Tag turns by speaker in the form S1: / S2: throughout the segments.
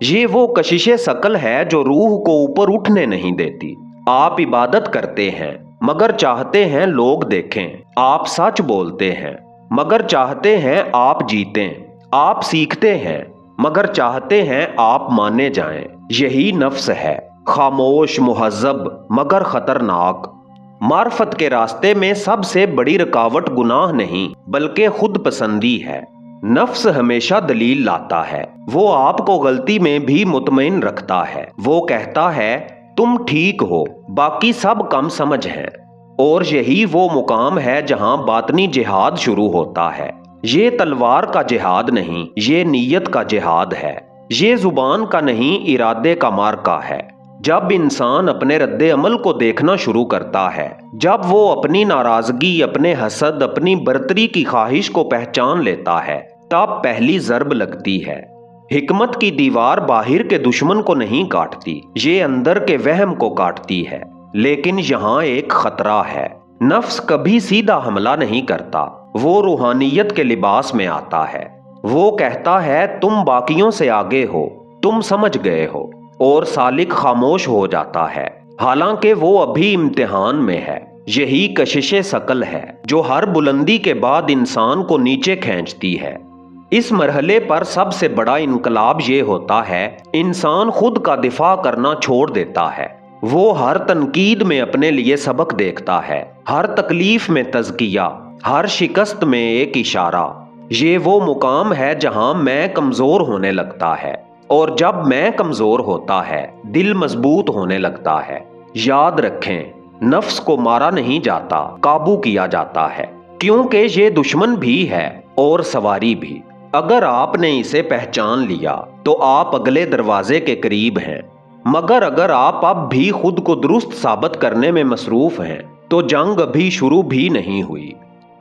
S1: یہ وہ کشش ثقل ہے جو روح کو اوپر اٹھنے نہیں دیتی۔ آپ عبادت کرتے ہیں مگر چاہتے ہیں لوگ دیکھیں، آپ سچ بولتے ہیں مگر چاہتے ہیں آپ جیتیں، آپ سیکھتے ہیں مگر چاہتے ہیں آپ مانے جائیں۔ یہی نفس ہے، خاموش، مہذب مگر خطرناک۔ معرفت کے راستے میں سب سے بڑی رکاوٹ گناہ نہیں بلکہ خود پسندی ہے۔ نفس ہمیشہ دلیل لاتا ہے، وہ آپ کو غلطی میں بھی مطمئن رکھتا ہے۔ وہ کہتا ہے تم ٹھیک ہو، باقی سب کم سمجھ ہیں۔ اور یہی وہ مقام ہے جہاں باطنی جہاد شروع ہوتا ہے۔ یہ تلوار کا جہاد نہیں، یہ نیت کا جہاد ہے۔ یہ زبان کا نہیں، ارادے کا معرکہ ہے۔ جب انسان اپنے رد عمل کو دیکھنا شروع کرتا ہے، جب وہ اپنی ناراضگی، اپنے حسد، اپنی برتری کی خواہش کو پہچان لیتا ہے، تب پہلی ضرب لگتی ہے۔ حکمت کی دیوار باہر کے دشمن کو نہیں کاٹتی، یہ اندر کے وہم کو کاٹتی ہے۔ لیکن یہاں ایک خطرہ ہے، نفس کبھی سیدھا حملہ نہیں کرتا، وہ روحانیت کے لباس میں آتا ہے۔ وہ کہتا ہے تم باقیوں سے آگے ہو، تم سمجھ گئے ہو، اور سالک خاموش ہو جاتا ہے، حالانکہ وہ ابھی امتحان میں ہے۔ یہی کشش ثقل ہے جو ہر بلندی کے بعد انسان کو نیچے کھینچتی ہے۔ اس مرحلے پر سب سے بڑا انقلاب یہ ہوتا ہے، انسان خود کا دفاع کرنا چھوڑ دیتا ہے۔ وہ ہر تنقید میں اپنے لیے سبق دیکھتا ہے، ہر تکلیف میں تزکیہ، ہر شکست میں ایک اشارہ۔ یہ وہ مقام ہے جہاں میں کمزور ہونے لگتا ہے، اور جب میں کمزور ہوتا ہے دل مضبوط ہونے لگتا ہے۔ یاد رکھیں، نفس کو مارا نہیں جاتا، قابو کیا جاتا ہے، کیونکہ یہ دشمن بھی ہے اور سواری بھی۔ اگر آپ نے اسے پہچان لیا تو آپ اگلے دروازے کے قریب ہیں، مگر اگر آپ اب بھی خود کو درست ثابت کرنے میں مصروف ہیں تو جنگ ابھی شروع بھی نہیں ہوئی۔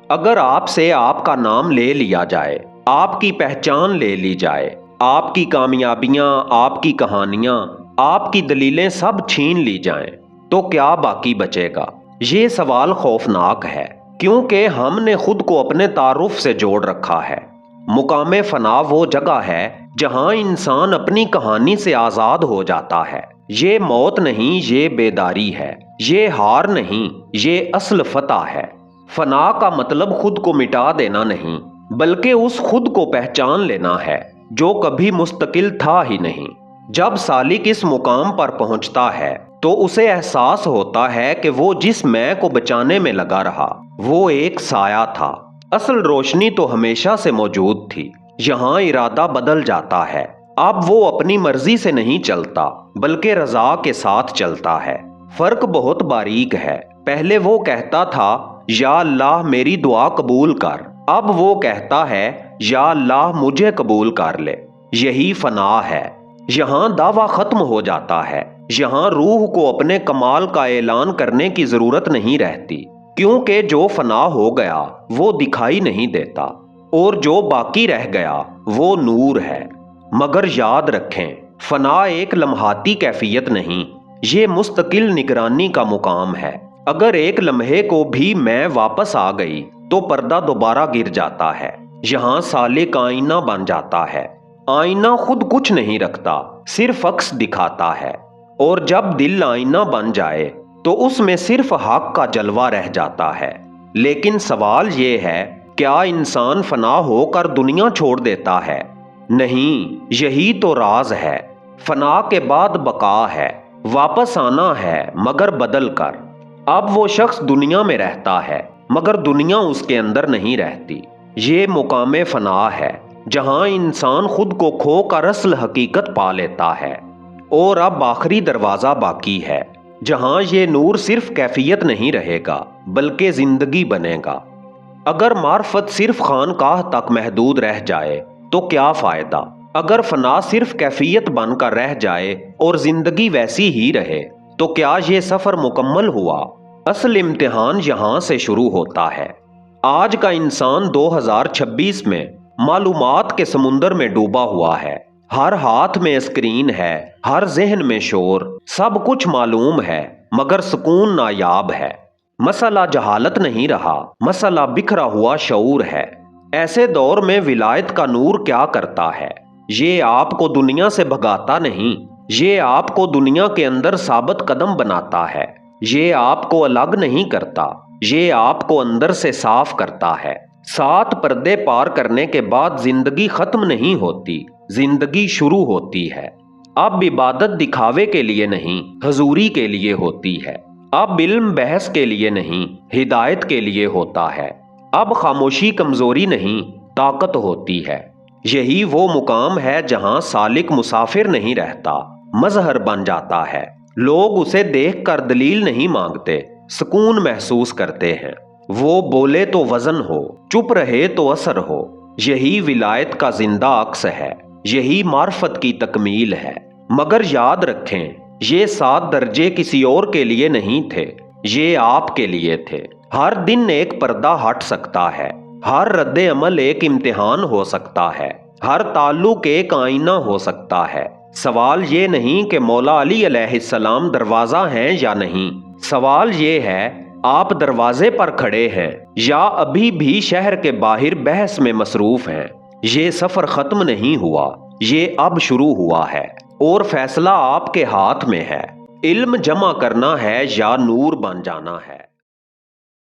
S1: اگر آپ سے آپ کا نام لے لیا جائے، آپ کی پہچان لے لی جائے، آپ کی کامیابیاں، آپ کی کہانیاں، آپ کی دلیلیں سب چھین لی جائیں، تو کیا باقی بچے گا؟ یہ سوال خوفناک ہے، کیونکہ ہم نے خود کو اپنے تعارف سے جوڑ رکھا ہے۔ مقام فنا وہ جگہ ہے جہاں انسان اپنی کہانی سے آزاد ہو جاتا ہے۔ یہ موت نہیں، یہ بیداری ہے۔ یہ ہار نہیں، یہ اصل فتح ہے۔ فنا کا مطلب خود کو مٹا دینا نہیں، بلکہ اس خود کو پہچان لینا ہے جو کبھی مستقل تھا ہی نہیں۔ جب سالک اس مقام پر پہنچتا ہے تو اسے احساس ہوتا ہے کہ وہ جس میں کو بچانے میں لگا رہا، وہ ایک سایہ تھا۔ اصل روشنی تو ہمیشہ سے موجود تھی۔ یہاں ارادہ بدل جاتا ہے، اب وہ اپنی مرضی سے نہیں چلتا بلکہ رضا کے ساتھ چلتا ہے۔ فرق بہت باریک ہے، پہلے وہ کہتا تھا یا اللہ میری دعا قبول کر، اب وہ کہتا ہے یا اللہ مجھے قبول کر لے۔ یہی فنا ہے۔ یہاں دعویٰ ختم ہو جاتا ہے، یہاں روح کو اپنے کمال کا اعلان کرنے کی ضرورت نہیں رہتی، کیونکہ جو فنا ہو گیا وہ دکھائی نہیں دیتا، اور جو باقی رہ گیا وہ نور ہے۔ مگر یاد رکھیں، فنا ایک لمحاتی کیفیت نہیں، یہ مستقل نگرانی کا مقام ہے۔ اگر ایک لمحے کو بھی میں واپس آ گئی تو پردہ دوبارہ گر جاتا ہے۔ یہاں سالک آئینہ بن جاتا ہے۔ آئینہ خود کچھ نہیں رکھتا، صرف عکس دکھاتا ہے، اور جب دل آئینہ بن جائے تو اس میں صرف حق کا جلوہ رہ جاتا ہے۔ لیکن سوال یہ ہے، کیا انسان فنا ہو کر دنیا چھوڑ دیتا ہے؟ نہیں، یہی تو راز ہے۔ فنا کے بعد بقا ہے، واپس آنا ہے مگر بدل کر۔ اب وہ شخص دنیا میں رہتا ہے مگر دنیا اس کے اندر نہیں رہتی۔ یہ مقام فنا ہے جہاں انسان خود کو کھو کر اصل حقیقت پا لیتا ہے۔ اور اب آخری دروازہ باقی ہے، جہاں یہ نور صرف کیفیت نہیں رہے گا بلکہ زندگی بنے گا۔ اگر معرفت صرف خانقاہ تک محدود رہ جائے تو کیا فائدہ؟ اگر فنا صرف کیفیت بن کر رہ جائے اور زندگی ویسی ہی رہے تو کیا یہ سفر مکمل ہوا؟ اصل امتحان یہاں سے شروع ہوتا ہے۔ آج کا انسان 2026 میں معلومات کے سمندر میں ڈوبا ہوا ہے۔ ہر ہاتھ میں اسکرین ہے، ہر ذہن میں شور، سب کچھ معلوم ہے مگر سکون نایاب ہے۔ مسئلہ جہالت نہیں رہا، مسئلہ بکھرا ہوا شعور ہے۔ ایسے دور میں ولایت کا نور کیا کرتا ہے؟ یہ آپ کو دنیا سے بھگاتا نہیں، یہ آپ کو دنیا کے اندر ثابت قدم بناتا ہے۔ یہ آپ کو الگ نہیں کرتا، یہ آپ کو اندر سے صاف کرتا ہے۔ 7 پردے پار کرنے کے بعد زندگی ختم نہیں ہوتی، زندگی شروع ہوتی ہے۔ اب عبادت دکھاوے کے لیے نہیں، حضوری کے لیے ہوتی ہے۔ اب علم بحث کے لیے نہیں، ہدایت کے لیے ہوتا ہے۔ اب خاموشی کمزوری نہیں، طاقت ہوتی ہے۔ یہی وہ مقام ہے جہاں سالک مسافر نہیں رہتا، مظہر بن جاتا ہے۔ لوگ اسے دیکھ کر دلیل نہیں مانگتے، سکون محسوس کرتے ہیں۔ وہ بولے تو وزن ہو، چپ رہے تو اثر ہو۔ یہی ولایت کا زندہ عکس ہے، یہی معرفت کی تکمیل ہے۔ مگر یاد رکھیں، یہ 7 درجے کسی اور کے لیے نہیں تھے، یہ آپ کے لیے تھے۔ ہر دن ایک پردہ ہٹ سکتا ہے، ہر رد عمل ایک امتحان ہو سکتا ہے، ہر تعلق ایک آئینہ ہو سکتا ہے۔ سوال یہ نہیں کہ مولا علی علیہ السلام دروازہ ہیں یا نہیں، سوال یہ ہے آپ دروازے پر کھڑے ہیں یا ابھی بھی شہر کے باہر بحث میں مصروف ہیں۔ یہ سفر ختم نہیں ہوا، یہ اب شروع ہوا ہے، اور فیصلہ آپ کے ہاتھ میں ہے۔ علم جمع کرنا ہے یا نور بن جانا ہے۔